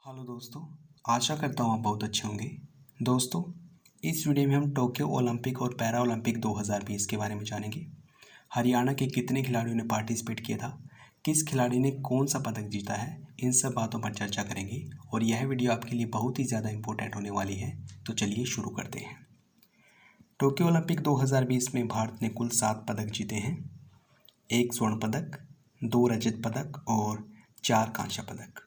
Hello दोस्तों, आशा करता हूँ आप बहुत अच्छे होंगे। दोस्तों, इस वीडियो में हम टोक्यो ओलंपिक और पैरा ओलंपिक 2020 के बारे में जानेंगे। हरियाणा के कितने खिलाड़ियों ने पार्टिसिपेट किया था, किस खिलाड़ी ने कौन सा पदक जीता है, इन सब बातों पर चर्चा करेंगे और यह वीडियो आपके लिए बहुत ही ज़्यादा इम्पोर्टेंट होने वाली है। तो चलिए शुरू करते हैं। टोक्यो ओलंपिक 2020 में भारत ने कुल 7 पदक जीते हैं। 1 स्वर्ण पदक, 2 रजत पदक और 4 कांस्य पदक।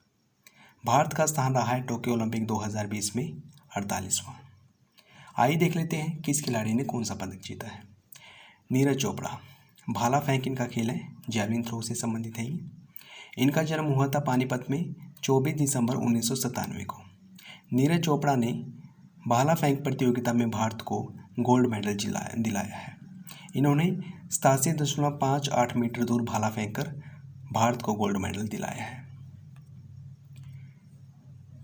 भारत का स्थान रहा है टोक्यो ओलंपिक 2020 में 48वां। आइए देख लेते हैं किस खिलाड़ी ने कौन सा पदक जीता है। नीरज चोपड़ा, भाला फेंक इनका खेल है, जैवलिन थ्रो से संबंधित है। इनका जन्म हुआ था पानीपत में 24 दिसंबर 1997 को। नीरज चोपड़ा ने भाला फेंक प्रतियोगिता में भारत को गोल्ड मेडल दिलाया है। इन्होंने 87.58 मीटर दूर भाला फेंक कर भारत को गोल्ड मेडल दिलाया है।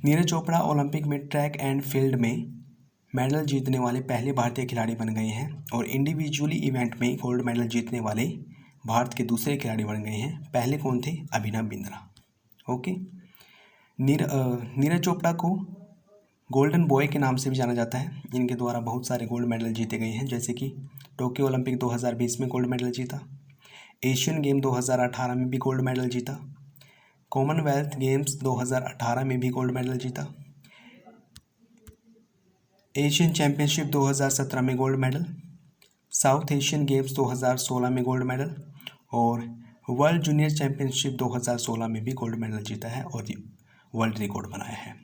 नीरज चोपड़ा ओलंपिक में ट्रैक एंड फील्ड में मेडल जीतने वाले पहले भारतीय खिलाड़ी बन गए हैं और इंडिविजुअली इवेंट में गोल्ड मेडल जीतने वाले भारत के दूसरे खिलाड़ी बन गए हैं। पहले कौन थे? अभिनव बिंद्रा। ओके। नीरज चोपड़ा को गोल्डन बॉय के नाम से भी जाना जाता है। इनके द्वारा बहुत सारे गोल्ड मेडल जीते गए हैं, जैसे कि टोक्यो ओलंपिक 2020 में गोल्ड मेडल जीता, एशियन गेम 2018 में भी गोल्ड मेडल जीता, कॉमनवेल्थ गेम्स 2018 में भी गोल्ड मेडल जीता, एशियन चैंपियनशिप 2017 में gold medal, south Asian games 2016 में गोल्ड मेडल और वर्ल्ड जूनियर चैंपियनशिप 2016 में भी गोल्ड मेडल जीता है और वर्ल्ड रिकॉर्ड बनाया है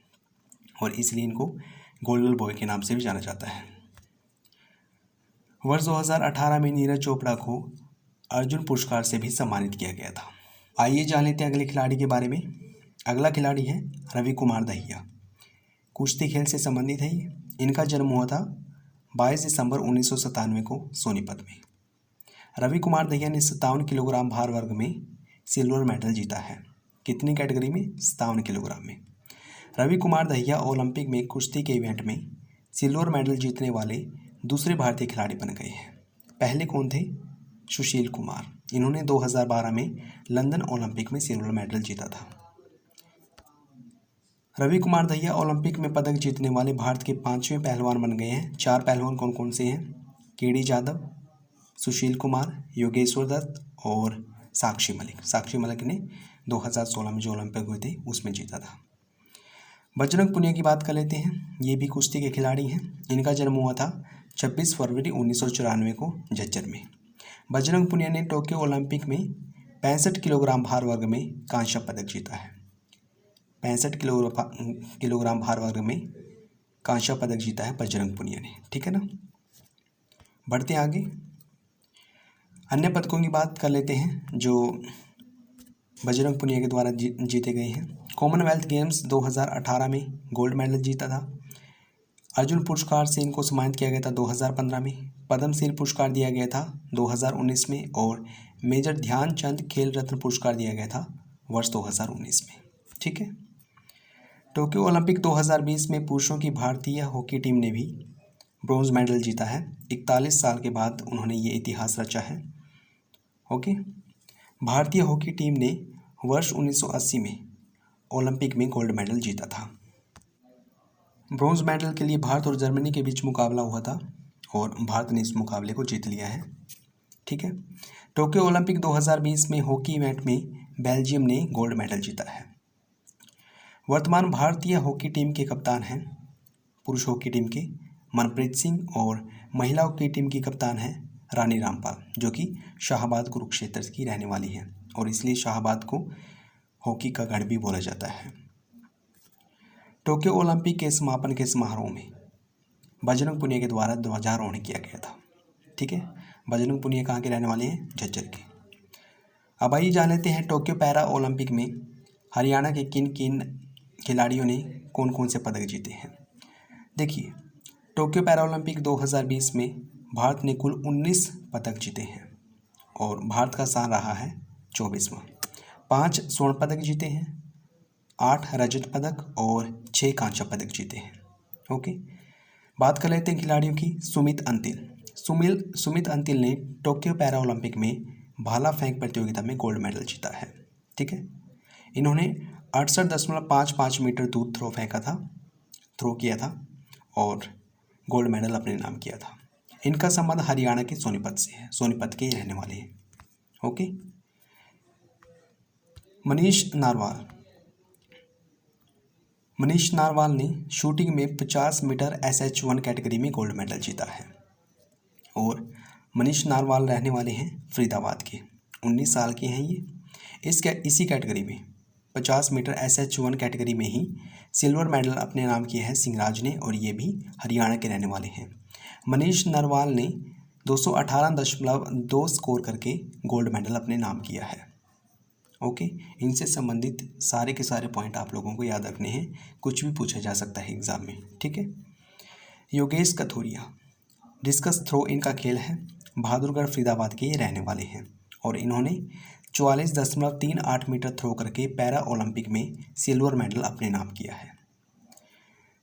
और इसलिए इनको गोल्डन बॉय के नाम से भी जाना जाता है। वर्ष 2018 में नीरज चोपड़ा को अर्जुन पुरस्कार से भी सम्मानित किया गया था। आइए जान लेते हैं अगले खिलाड़ी के बारे में। अगला खिलाड़ी है रवि कुमार दहिया। कुश्ती खेल से संबंधित है ये। इनका जन्म हुआ था 22 दिसंबर 1997 को सोनीपत में। रवि कुमार दहिया ने 57 किलोग्राम भार वर्ग में सिल्वर मेडल जीता है। कितनी कैटेगरी में? 57 किलोग्राम में। रवि कुमार दहिया ओलंपिक में कुश्ती के इवेंट में सिल्वर मेडल जीतने वाले दूसरे भारतीय खिलाड़ी बन गए हैं। पहले कौन थे? सुशील कुमार। इन्होंने 2012 में लंदन ओलंपिक में सिल्वर मेडल जीता था। रवि कुमार दहिया ओलंपिक में पदक जीतने वाले भारत के 5वें पहलवान बन गए हैं। 4 पहलवान कौन कौन से हैं? केडी जाधव, सुशील कुमार, योगेश्वर दत्त और साक्षी मलिक। साक्षी मलिक ने 2016 में जो ओलंपिक हुए थे उसमें जीता था। बजरंग पुनिया की बात कर लेते हैं। ये भी कुश्ती के खिलाड़ी हैं। इनका जन्म हुआ था 26 फरवरी 1994 को झज्जर में। बजरंग पुनिया ने टोक्यो ओलंपिक में 65 किलोग्राम भार वर्ग में कांस्य पदक जीता है। 65 किलोग्राम भार वर्ग में कांस्य पदक जीता है बजरंग पुनिया ने। ठीक है ना। बढ़ते आगे, अन्य पदकों की बात कर लेते हैं जो बजरंग पुनिया के द्वारा जीते गए हैं। कॉमनवेल्थ गेम्स 2018 में गोल्ड मेडल जीता था। अर्जुन पुरस्कार से इनको सम्मानित किया गया था 2015 में। पद्मश्री पुरस्कार दिया गया था 2019 में और मेजर ध्यानचंद खेल रत्न पुरस्कार दिया गया था वर्ष 2019 में। ठीक है। टोक्यो ओलंपिक 2020 में पुरुषों की भारतीय हॉकी टीम ने भी ब्रॉन्ज मेडल जीता है। 41 साल के बाद उन्होंने ये इतिहास रचा है। ओके। भारतीय हॉकी टीम ने वर्ष 1980 में ओलंपिक में गोल्ड मेडल जीता था। ब्रॉन्ज मेडल के लिए भारत और जर्मनी के बीच मुकाबला हुआ था और भारत ने इस मुकाबले को जीत लिया है। ठीक है। टोक्यो ओलंपिक 2020 में हॉकी इवेंट में बेल्जियम ने गोल्ड मेडल जीता है। वर्तमान भारतीय हॉकी टीम के कप्तान हैं पुरुष हॉकी टीम के मनप्रीत सिंह और महिला हॉकी टीम की कप्तान है रानी रामपाल, जो कि शाहबाद कुरुक्षेत्र की रहने वाली है और इसलिए शाहबाद को हॉकी का गढ़ भी बोला जाता है। टोक्यो ओलंपिक के समापन के समारोह में बजरंग पुनिया के द्वारा ध्वजारोहण किया गया था। ठीक है। बजरंग पुनिया कहाँ के रहने वाले हैं? झज्जर के। अब आइए जान लेते हैं टोक्यो पैरा ओलंपिक में हरियाणा के किन किन खिलाड़ियों ने कौन कौन से पदक जीते हैं। देखिए, टोक्यो पैरा ओलंपिक 2020 में भारत ने कुल 19 पदक जीते हैं और भारत का स्थान रहा है 24वां। 5 स्वर्ण पदक जीते हैं, 8 रजत पदक और 6 कांस्य पदक जीते हैं। ओके। बात कर लेते हैं खिलाड़ियों की। सुमित अंतिल ने टोक्यो पैरा ओलंपिक में भाला फेंक प्रतियोगिता में गोल्ड मेडल जीता है। ठीक है। इन्होंने 68.55 मीटर दूर थ्रो किया था और गोल्ड मेडल अपने नाम किया था। इनका संबंध हरियाणा के सोनीपत से है, सोनीपत के रहने वाले हैं। ओके। मनीष नारवाल ने शूटिंग में 50 मीटर SH1 कैटेगरी में गोल्ड मेडल जीता है और मनीष नारवाल रहने वाले हैं फरीदाबाद के, 19 साल के हैं ये। इसी कैटेगरी में 50 मीटर SH1 कैटेगरी में ही सिल्वर मेडल अपने नाम किया है सिंहराज ने, और ये भी हरियाणा के रहने वाले हैं। मनीष नारवाल ने 218.2 स्कोर करके गोल्ड मेडल अपने नाम किया है। ओके। इनसे संबंधित सारे के सारे पॉइंट आप लोगों को याद रखने हैं, कुछ भी पूछा जा सकता है एग्जाम में। ठीक है। योगेश कथुरिया, डिस्कस थ्रो इनका खेल है, बहादुरगढ़ फरीदाबाद के ये रहने वाले हैं और इन्होंने 44.38 मीटर थ्रो करके पैरा ओलंपिक में सिल्वर मेडल अपने नाम किया है।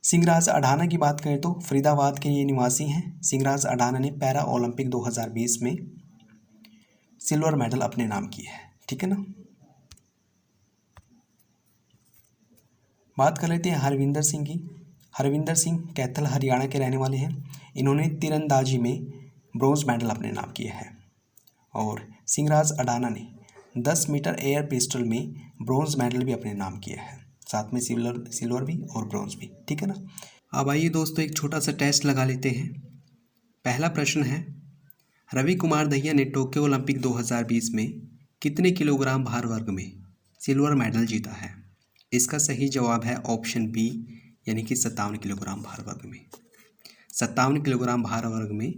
सिंहराज अडाना की बात करें तो फरीदाबाद के ये निवासी हैं। सिंहराज अडाना ने पैरा ओलंपिक 2020 में सिल्वर मेडल अपने नाम किया है। ठीक है ना। बात कर लेते हैं हरविंदर सिंह की। हरविंदर सिंह कैथल हरियाणा के रहने वाले हैं। इन्होंने तीरंदाजी में ब्रॉन्ज मेडल अपने नाम किया है और सिंहराज अडाना ने 10 मीटर एयर पिस्टल में ब्रॉन्ज मेडल भी अपने नाम किया है, साथ में सिल्वर भी और ब्रॉन्ज भी। ठीक है ना। अब आइए दोस्तों एक छोटा सा टेस्ट लगा लेते हैं। पहला प्रश्न है, रवि कुमार दहिया ने टोक्यो ओलंपिक 2020 में कितने किलोग्राम भार वर्ग में सिल्वर मेडल जीता है? इसका सही जवाब है ऑप्शन बी, यानी कि 57 किलोग्राम भार वर्ग में। 57 किलोग्राम भार वर्ग में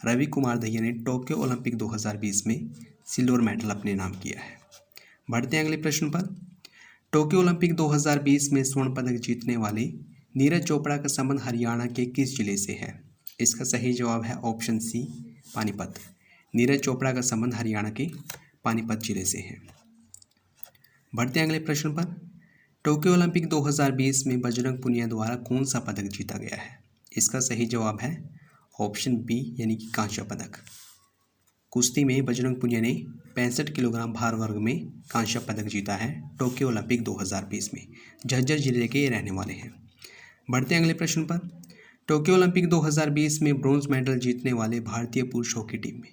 रवि कुमार दहिया ने टोक्यो ओलंपिक 2020 में सिल्वर मेडल अपने नाम किया है। बढ़ते हैं अगले प्रश्न पर। टोक्यो ओलंपिक 2020 में स्वर्ण पदक जीतने वाले नीरज चोपड़ा का संबंध हरियाणा के किस जिले से है? इसका सही जवाब है ऑप्शन सी, पानीपत। नीरज चोपड़ा का संबंध हरियाणा के पानीपत जिले से है। बढ़ते हैं अगले प्रश्न पर। टोक्यो ओलंपिक 2020 में बजरंग पुनिया द्वारा कौन सा पदक जीता गया है? इसका सही जवाब है ऑप्शन बी, यानी कि कांस्य पदक। कुश्ती में बजरंग पुनिया ने 65 किलोग्राम भार वर्ग में कांस्य पदक जीता है टोक्यो ओलंपिक 2020 में। झज्जर जिले के ये रहने वाले हैं। बढ़ते हैं अगले प्रश्न पर। टोक्यो ओलंपिक 2020 में ब्रॉन्ज मेडल जीतने वाले भारतीय पुरुष हॉकी टीम में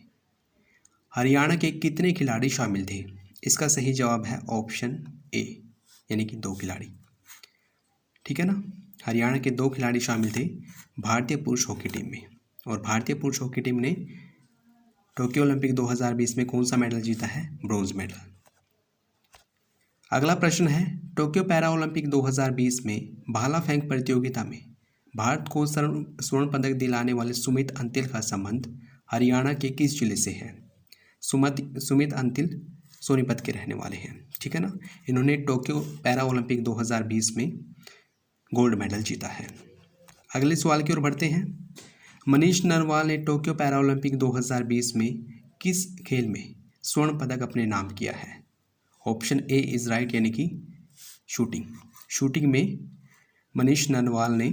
हरियाणा के कितने खिलाड़ी शामिल थे? इसका सही जवाब है ऑप्शन ए, यानी कि 2 खिलाड़ी। ठीक है ना। हरियाणा के 2 खिलाड़ी शामिल थे भारतीय पुरुष हॉकी टीम में, और भारतीय पुरुष हॉकी टीम ने टोक्यो ओलंपिक 2020 में कौन सा मेडल जीता है? Bronze medal. अगला प्रश्न है, टोक्यो पैरा ओलंपिक 2020 में भाला फेंक प्रतियोगिता में भारत को स्वर्ण पदक दिलाने वाले सुमित अंतिल का संबंध हरियाणा के किस जिले से है? सुमित अंतिल सोनीपत के रहने वाले हैं। ठीक है ना। इन्होंने टोक्यो पैरा ओलंपिक 2020 में गोल्ड मेडल जीता है। अगले सवाल की ओर बढ़ते हैं। मनीष नरवाल ने टोक्यो पैरा ओलंपिक 2020 में किस खेल में स्वर्ण पदक अपने नाम किया है? ऑप्शन ए इज राइट, यानी कि शूटिंग में मनीष नरवाल ने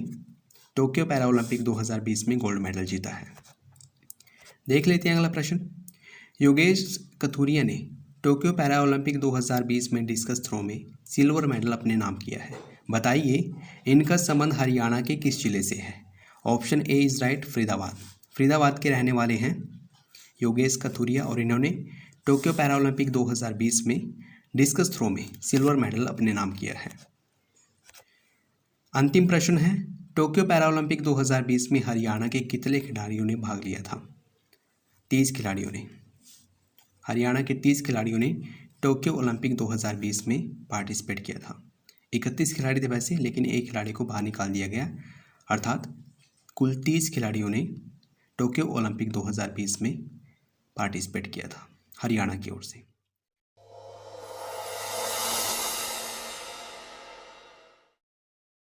टोक्यो पैरा ओलंपिक 2020 में गोल्ड मेडल जीता है। देख लेते हैं अगला प्रश्न। योगेश कथुरिया ने टोक्यो पैरा ओलंपिक 2020 में डिस्कस थ्रो में सिल्वर मेडल अपने नाम किया है। बताइए इनका संबंध हरियाणा के किस जिले से है? Option A is right, Faridabad के रहने वाले हैं योगेश कथुरिया, और इन्होंने टोक्यो पैरा ओलंपिक 2020 में डिस्कस थ्रो में सिल्वर मेडल अपने नाम किया है। अंतिम प्रश्न है, टोक्यो पैरा ओलंपिक 2020 में हरियाणा के कितने खिलाड़ियों ने भाग लिया था? 30 खिलाड़ियों ने। हरियाणा के 30 खिलाड़ियों ने टोक्यो ओलंपिक 2020 में पार्टिसिपेट किया था। 31 खिलाड़ी थे वैसे, लेकिन एक खिलाड़ी को बाहर निकाल दिया गया, अर्थात कुल 30 खिलाड़ियों ने टोक्यो ओलंपिक 2020 में पार्टिसिपेट किया था हरियाणा की ओर से।